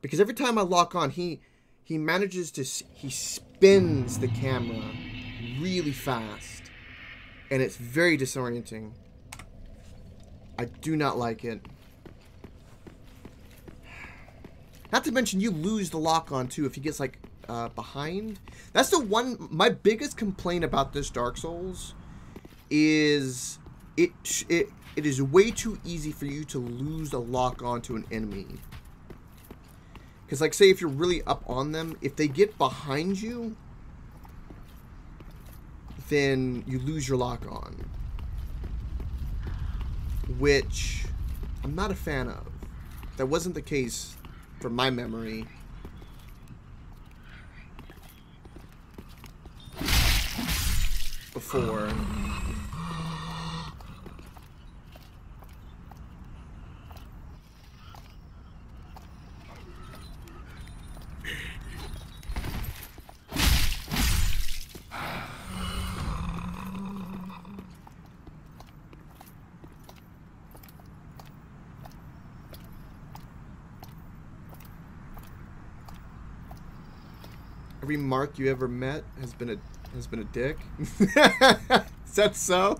Because every time I lock on, he manages to... He spins the camera really fast. And it's very disorienting. I do not like it. Not to mention, you lose the lock on, too, if he gets, like, behind. That's the one... My biggest complaint about this Dark Souls is... It is way too easy for you to lose a lock onto an enemy. Because, like, say if you're really up on them, if they get behind you, then you lose your lock on. Which I'm not a fan of. That wasn't the case from my memory. Before. Every mark you ever met has been a dick. Is that so?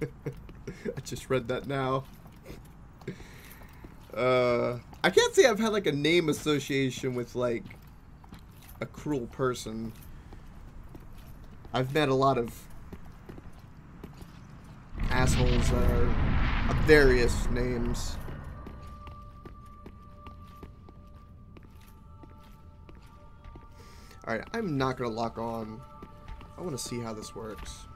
I just read that now. I can't say I've had like a name association with like a cruel person. I've met a lot of assholes that are of various names. Alright, I'm not going to lock on. I want to see how this works.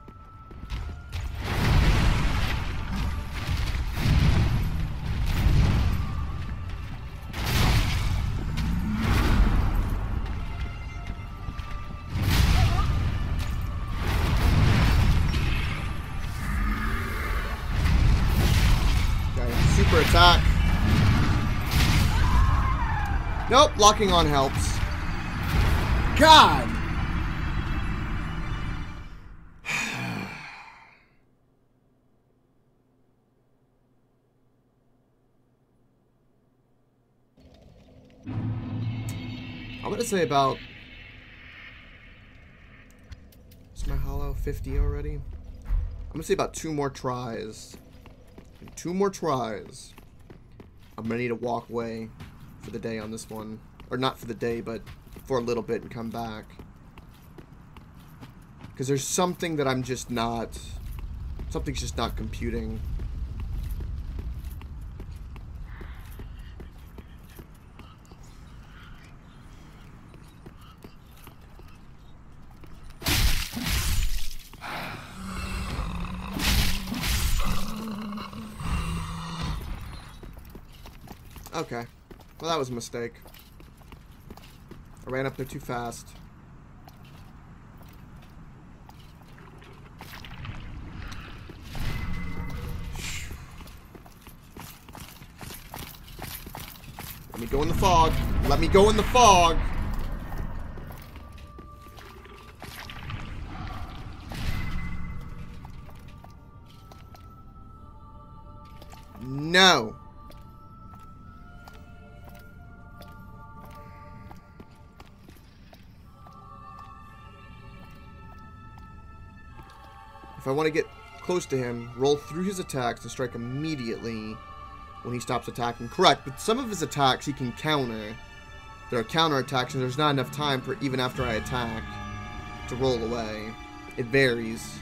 Okay, super attack. Nope, locking on helps. God! I'm gonna say about... Is my hollow 50 already? I'm gonna say about 2 more tries. And 2 more tries. I'm gonna need to walk away for the day on this one. Or not for the day, but... for a little bit and come back. Because there's something that I'm just not... Something's just not computing. Okay. Well, that was a mistake. I ran up there too fast. Let me go in the fog. Let me go in the fog. No. If I want to get close to him, roll through his attacks and strike immediately when he stops attacking. Correct, but some of his attacks he can counter. There are counter attacks and there's not enough time for even after I attack to roll away. It varies.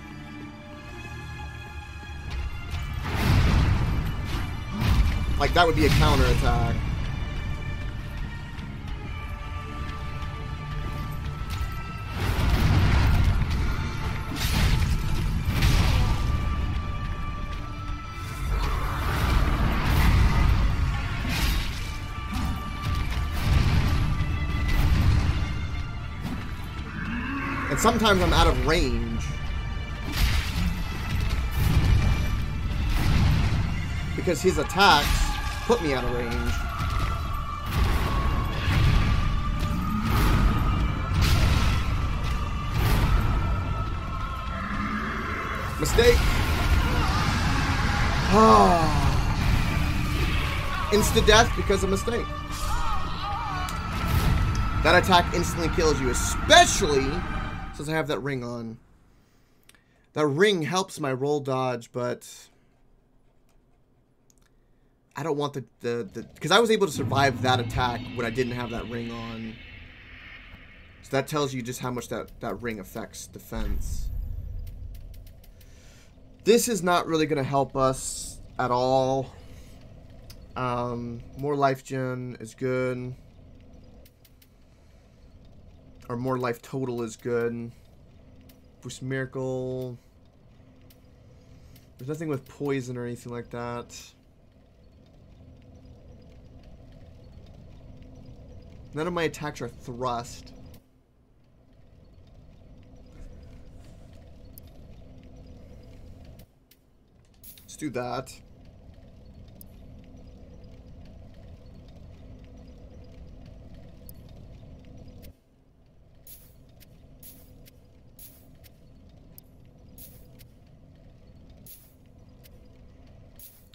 Like that would be a counter attack. And sometimes I'm out of range. Because his attacks put me out of range. Mistake. Insta-death because of mistake. That attack instantly kills you, especially since I have that ring on. That ring helps my roll dodge, but I don't want the because I was able to survive that attack when I didn't have that ring on. So that tells you just how much that ring affects defense. This is not really going to help us at all. More life gen is good. Or more life total is good. Boost miracle. There's nothing with poison or anything like that. None of my attacks are thrust. Let's do that.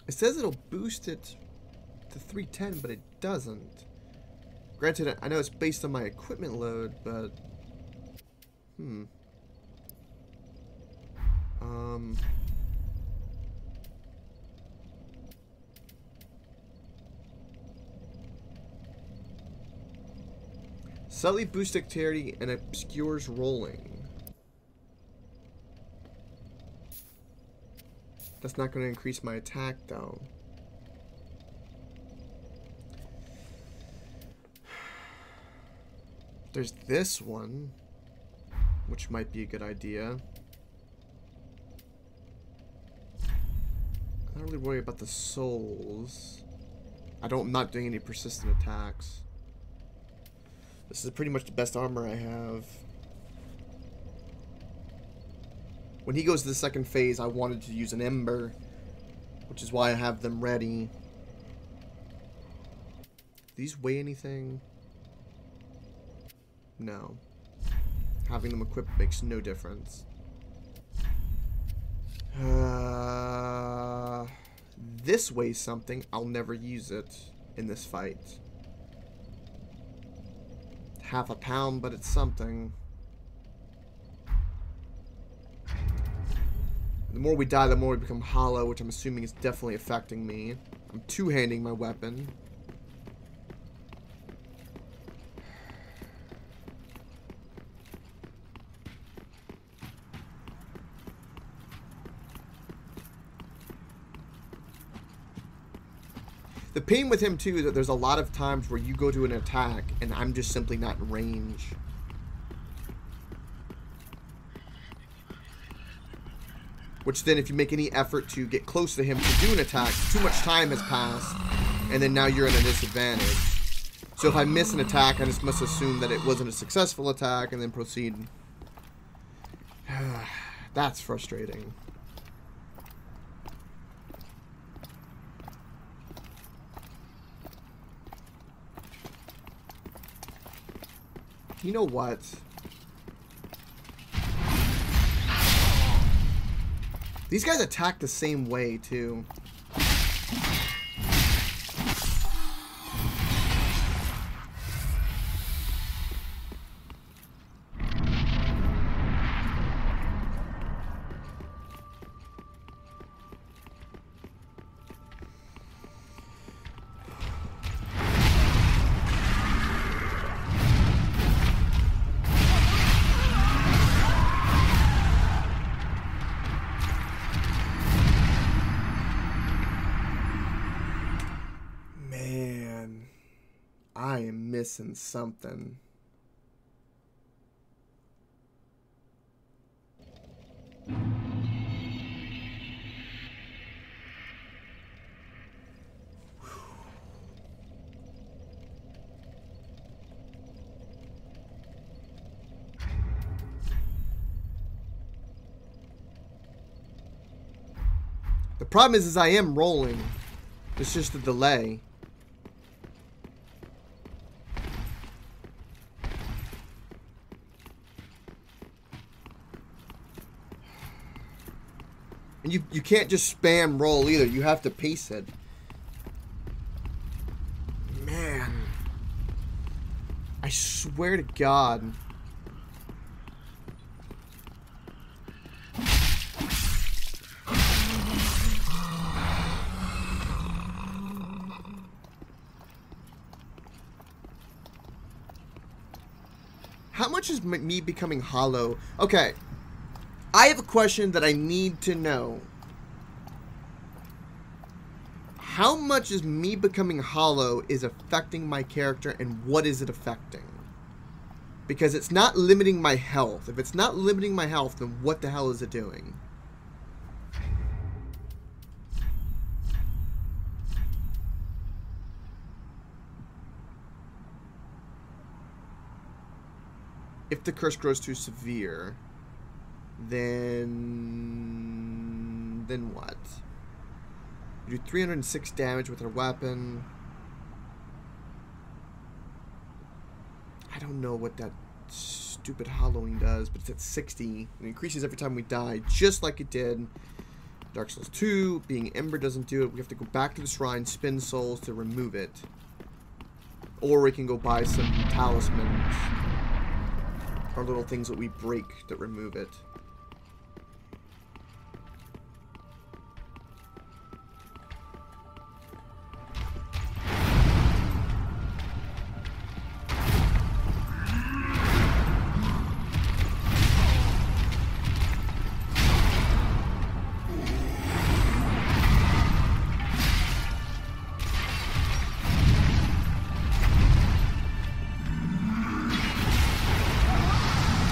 It says it'll boost it to 310, but it doesn't. Granted, I know it's based on my equipment load, but... Subtly boosts dexterity and obscures rolling. That's not going to increase my attack, though. There's this one, which might be a good idea. I don't really worry about the souls. I'm not doing any persistent attacks. This is pretty much the best armor I have. When he goes to the second phase, I wanted to use an ember, which is why I have them ready. Do these weigh anything? No. Having them equipped makes no difference. This weighs something. I'll never use it in this fight. Half a pound, but it's something. The more we die, the more we become hollow, which I'm assuming is definitely affecting me. I'm two-handing my weapon. The pain with him, too, is that there's a lot of times where you go to an attack, and I'm just simply not in range. Which then, if you make any effort to get close to him to do an attack, too much time has passed, and then now you're at a disadvantage. So if I miss an attack, I just must assume that it wasn't a successful attack, and then proceed. That's frustrating. You know what? These guys attack the same way, too. I am missing something. The problem is I am rolling. It's just a delay. And you can't just spam roll either. You have to pace it. I swear to God. How much is me becoming hollow? Okay. I have a question that I need to know. How much is me becoming hollow is affecting my character, and what is it affecting? Because it's not limiting my health. If it's not limiting my health, then what the hell is it doing? If the curse grows too severe, then what? We do 306 damage with our weapon. I don't know what that stupid hollowing does, but it's at 60. It increases every time we die, just like it did Dark Souls 2. Being Ember doesn't do it. We have to go back to the shrine, spend souls to remove it. Or we can go buy some talismans. Or little things that we break that remove it.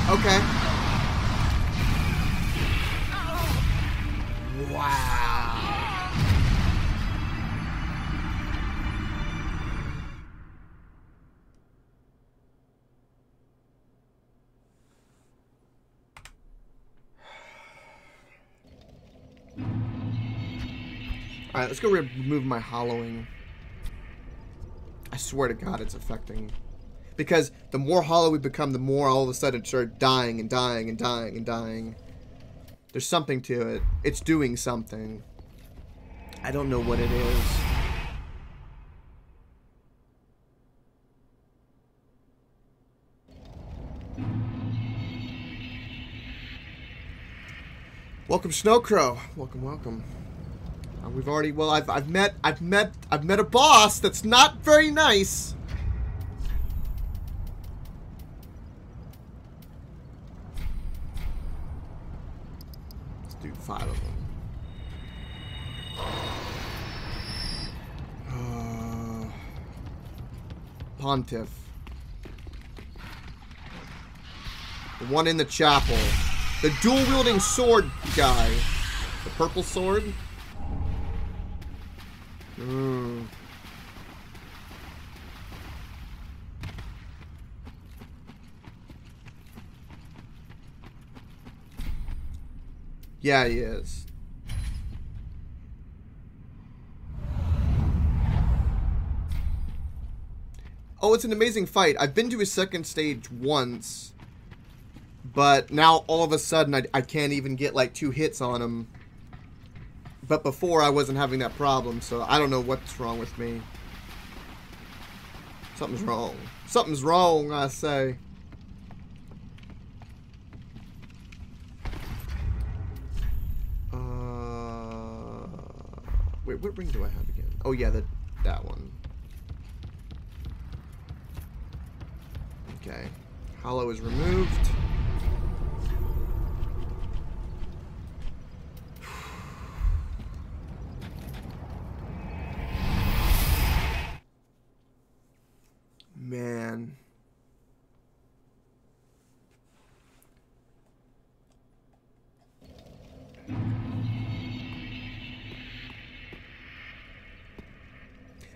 Okay. Wow. Alright, let's go remove my hollowing. I swear to God it's affecting. Because the more hollow we become, the more all of a sudden it started dying and dying and dying and dying. There's something to it. It's doing something. I don't know what it is. Welcome, Snowcrow. Welcome, welcome. We've already, well, I've met a boss that's not very nice. Do 5 of them. Pontiff. The one in the chapel. The dual-wielding sword guy. The purple sword. Yeah, he is. Oh, it's an amazing fight. I've been to his second stage once, but now all of a sudden I can't even get like 2 hits on him. But before I wasn't having that problem, so I don't know what's wrong with me. Something's wrong. Something's wrong, I say. Wait, what ring do I have again? Oh yeah, that one. Okay. Hollow is removed. Man.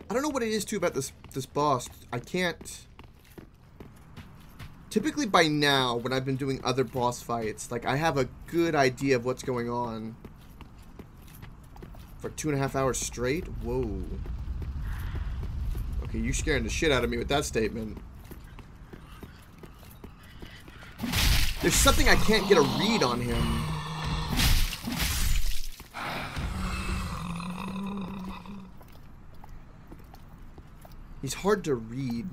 I don't know what it is too about this boss. I can't. Typically by now, when I've been doing other boss fights, like I have a good idea of what's going on. For 2.5 hours straight? Whoa. Okay, you scaring the shit out of me with that statement. There's something I can't get a read on him. He's hard to read.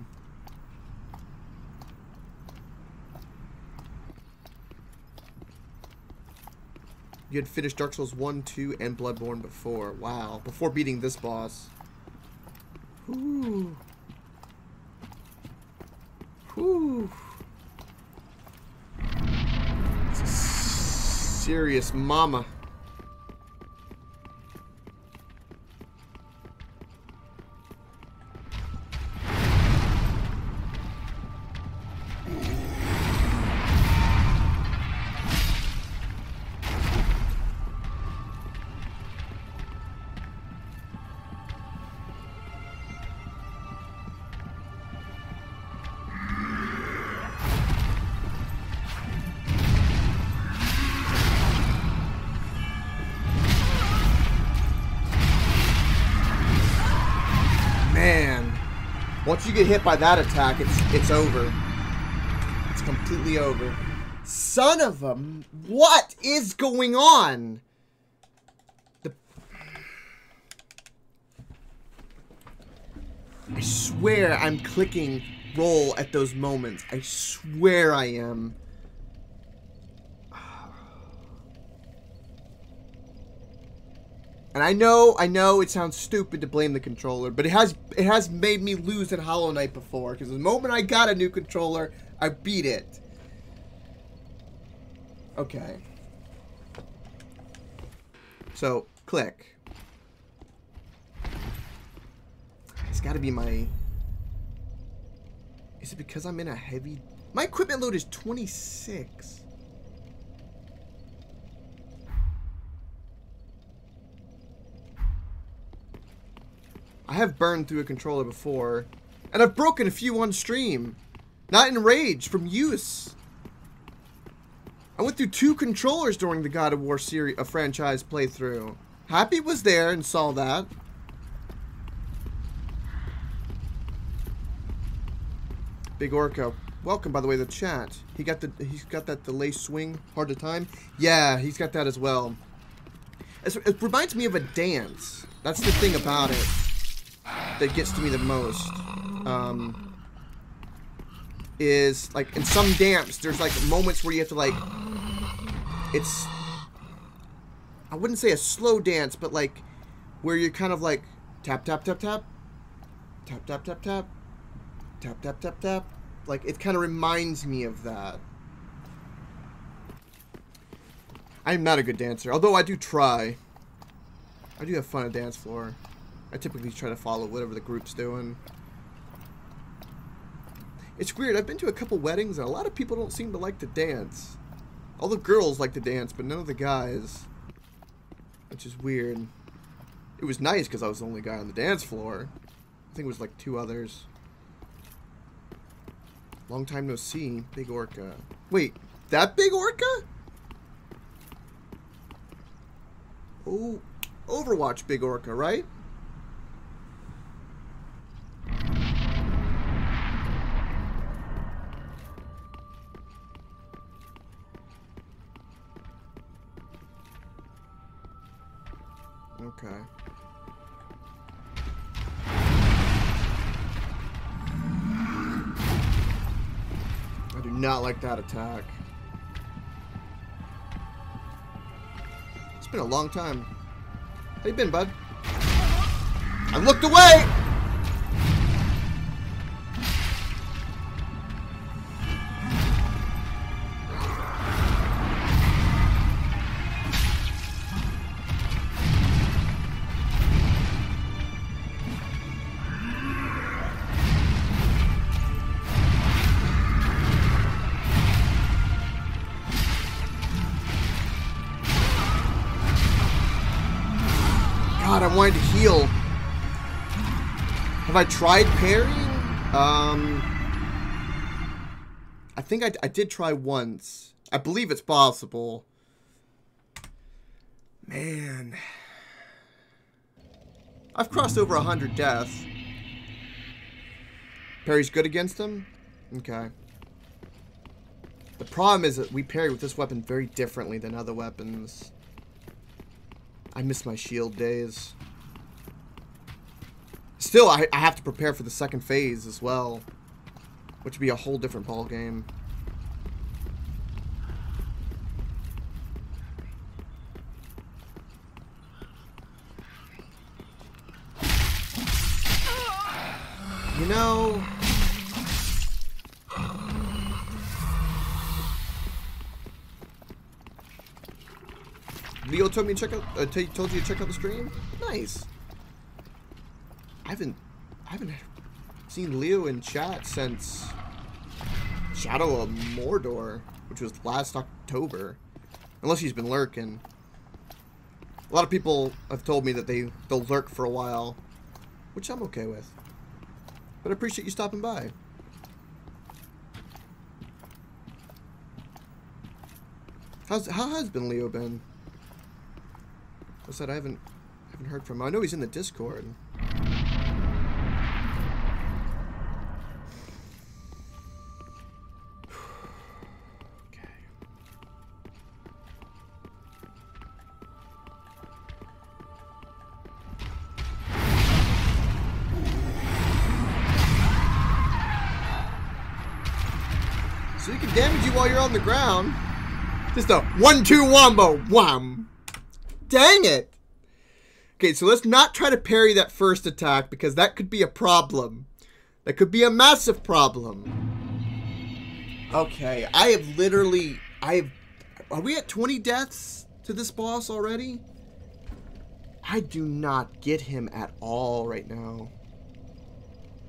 You had finished Dark Souls 1, 2, and Bloodborne before. Wow. Before beating this boss. Whew. Whew. It's a serious mama. Man, once you get hit by that attack, it's over. It's completely over. Son of a... What is going on? I swear I'm clicking roll at those moments. I swear I am. And I know it sounds stupid to blame the controller, but it has made me lose at Hollow Knight before, because the moment I got a new controller, I beat it. Okay. So, click. It's gotta be my... Is it because I'm in a heavy... My equipment load is 26. I have burned through a controller before, and I've broken a few on stream. Not in rage, from use. I went through 2 controllers during the God of War series, a franchise playthrough. Happy was there and saw that. Big Orca, welcome by the way to the chat. He's got that delay swing, hard to time. Yeah, he's got that as well. It reminds me of a dance. That's the thing about it that gets to me the most. Is like in some dance, there's like moments where you have to like, it's, I wouldn't say a slow dance, but like where you're kind of like tap tap tap tap, tap tap tap tap, tap tap tap tap. Like it kind of reminds me of that. I'm not a good dancer, although I do try. I do have fun at dance floor. I typically try to follow whatever the group's doing. It's weird, I've been to a couple weddings and a lot of people don't seem to like to dance. All the girls like to dance, but none of the guys. Which is weird. It was nice because I was the only guy on the dance floor. I think it was like 2 others. Long time no see, Big Orca. Wait, that Big Orca? Oh, Overwatch Big Orca, right? Okay. I do not like that attack. It's been a long time. How you been, bud? I looked away! God, I wanted to heal. Have I tried parrying? I think I did try once. I believe it's possible. Man. I've crossed over 100 deaths. Parry's good against him? Okay. The problem is that we parry with this weapon very differently than other weapons. I miss my shield days. Still, I have to prepare for the second phase as well, which would be a whole different ball game. You know... Leo told me to check out. Told you to check out the stream. Nice. I haven't seen Leo in chat since Shadow of Mordor, which was last October. Unless he's been lurking. A lot of people have told me that they'll lurk for a while, which I'm okay with. But I appreciate you stopping by. How has Leo been? I said I haven't heard from him. I know he's in the Discord. Okay. So he can damage you while you're on the ground. Just a 1-2 wombo. Wham. Dang it! Okay, so let's not try to parry that first attack because that could be a problem. That could be a massive problem. Okay, are we at 20 deaths to this boss already? I do not get him at all right now.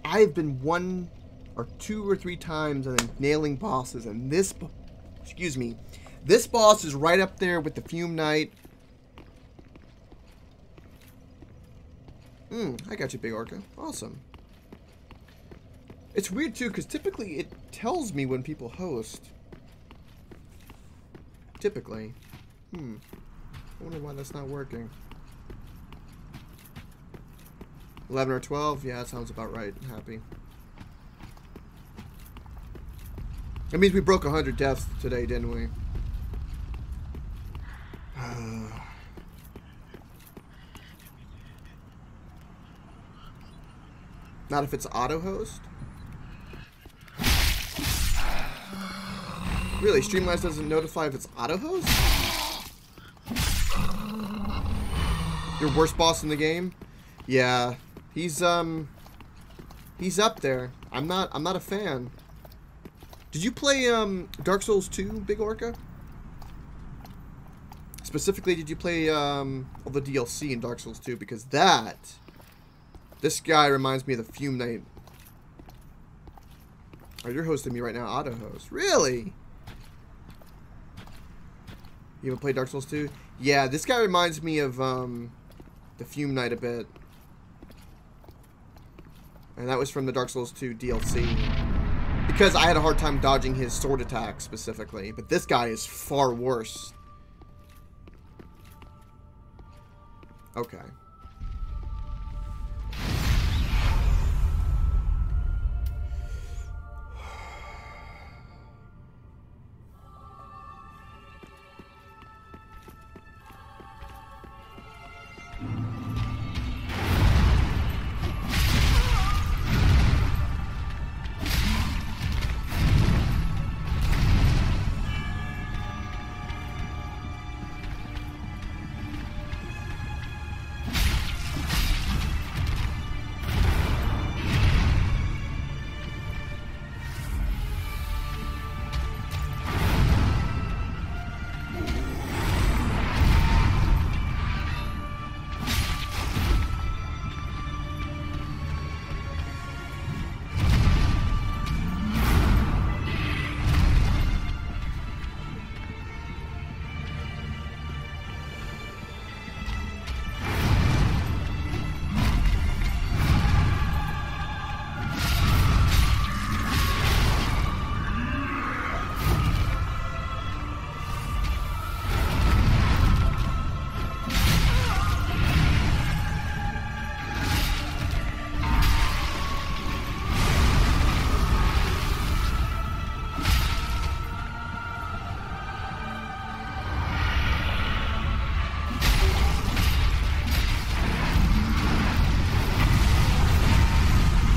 I've been 1 or 2 or 3 times and then nailing bosses, and this boss is right up there with the Fume Knight. I got you, Big Orca. Awesome. It's weird, too, because typically it tells me when people host. Typically. I wonder why that's not working. 11 or 12? Yeah, that sounds about right. I'm happy. That means we broke 100 deaths today, didn't we? Not if it's auto-host? Really, Streamlabs doesn't notify if it's auto-host? Your worst boss in the game? Yeah. He's up there. I'm not a fan. Did you play Dark Souls 2, Big Orca? Specifically, did you play all the DLC in Dark Souls 2? Because this guy reminds me of the Fume Knight. Oh, you're hosting me right now, auto-host. Really? You haven't played Dark Souls 2? Yeah, this guy reminds me of the Fume Knight a bit. And that was from the Dark Souls 2 DLC. Because I had a hard time dodging his sword attack specifically. But this guy is far worse. Okay.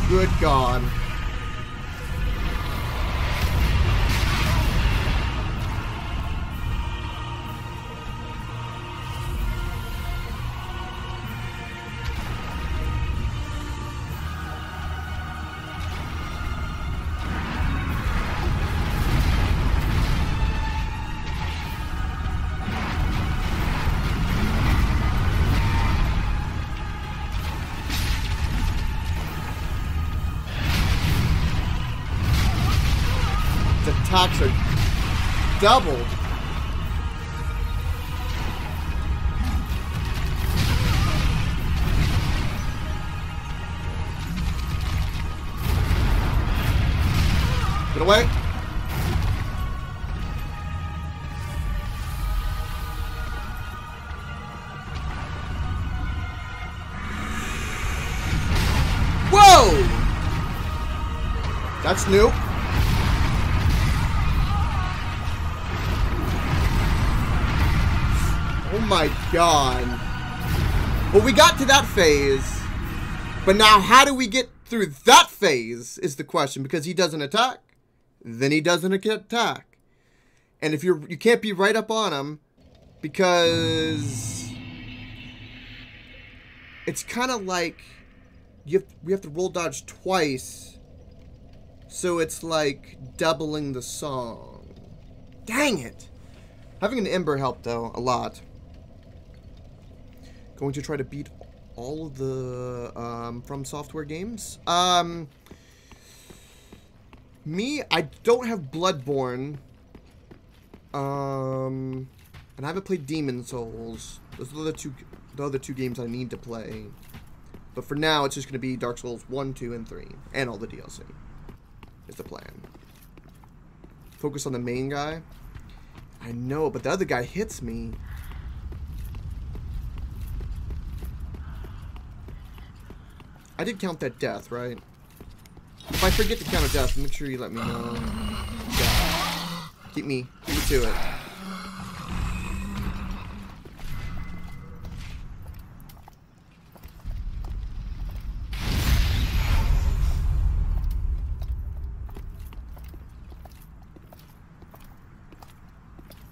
Good God. attacks are doubled. Get away. Whoa! That's new. Oh my god. Well, we got to that phase. But now how do we get through that phase is the question. Because he doesn't attack. Then he doesn't attack. And if you can't be right up on him. Because it's kind of like we have to roll dodge twice. So it's like doubling the song. Dang it. Having an ember helped though, a lot. Going to try to beat all of the From Software games. Me, I don't have Bloodborne. And I haven't played Demon Souls. Those are the other two games I need to play. But for now, it's just going to be Dark Souls 1, 2, and 3. And all the DLC. Is the plan. Focus on the main guy. I know, but the other guy hits me. I did count that death, right? If I forget to count a death, make sure you let me know. Yeah. Keep me to it.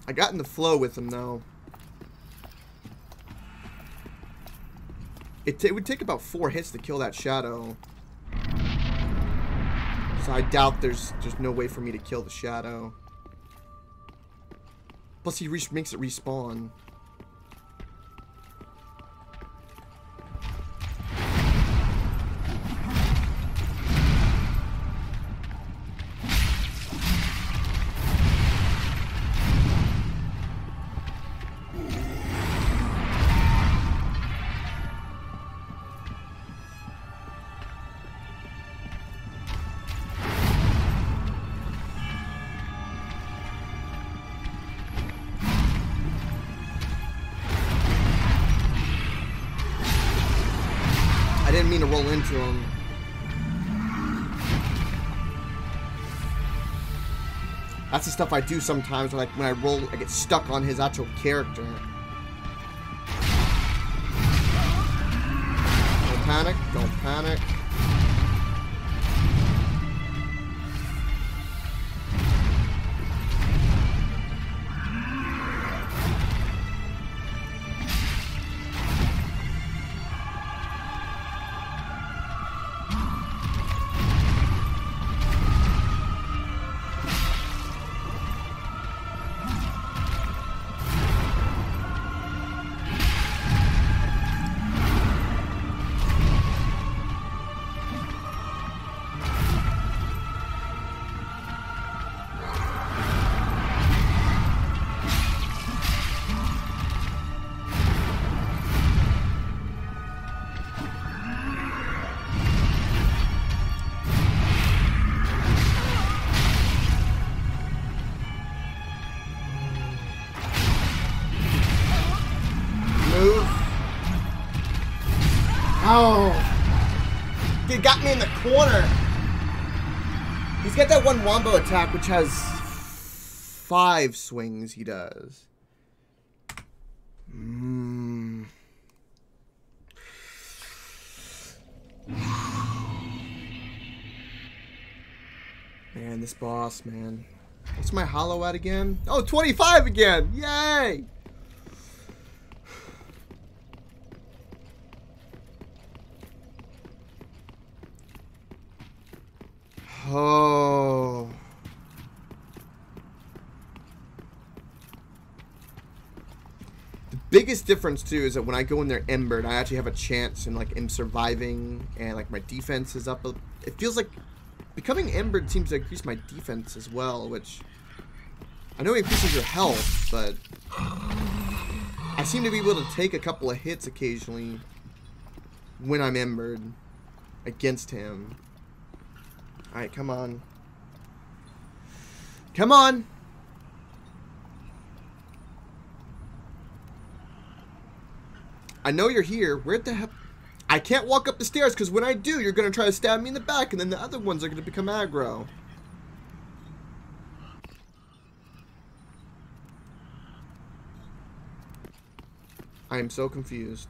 I got in the flow with him, though. It would take about 4 hits to kill that shadow. So I doubt there's no way for me to kill the shadow. Plus, he makes it respawn. I didn't mean to roll into him. That's the stuff I do sometimes when I roll, I get stuck on his actual character. Don't panic, don't panic. Oh, he got me in the corner. He's got that one wombo attack, which has 5 swings he does. Man, this boss, man. What's my hollow at again? Oh, 25 again. Yay. Oh. The biggest difference too is that when I go in there embered, I actually have a chance and like am surviving and like my defense is up. It feels like Becoming embered seems to increase my defense as well, which I know increases your health, but I seem to be able to take a couple of hits occasionally when I'm embered against him. Alright, come on. Come on! I know you're here. Where the hell? I can't walk up the stairs because when I do, you're going to try to stab me in the back and then the other ones are going to become aggro. I am so confused.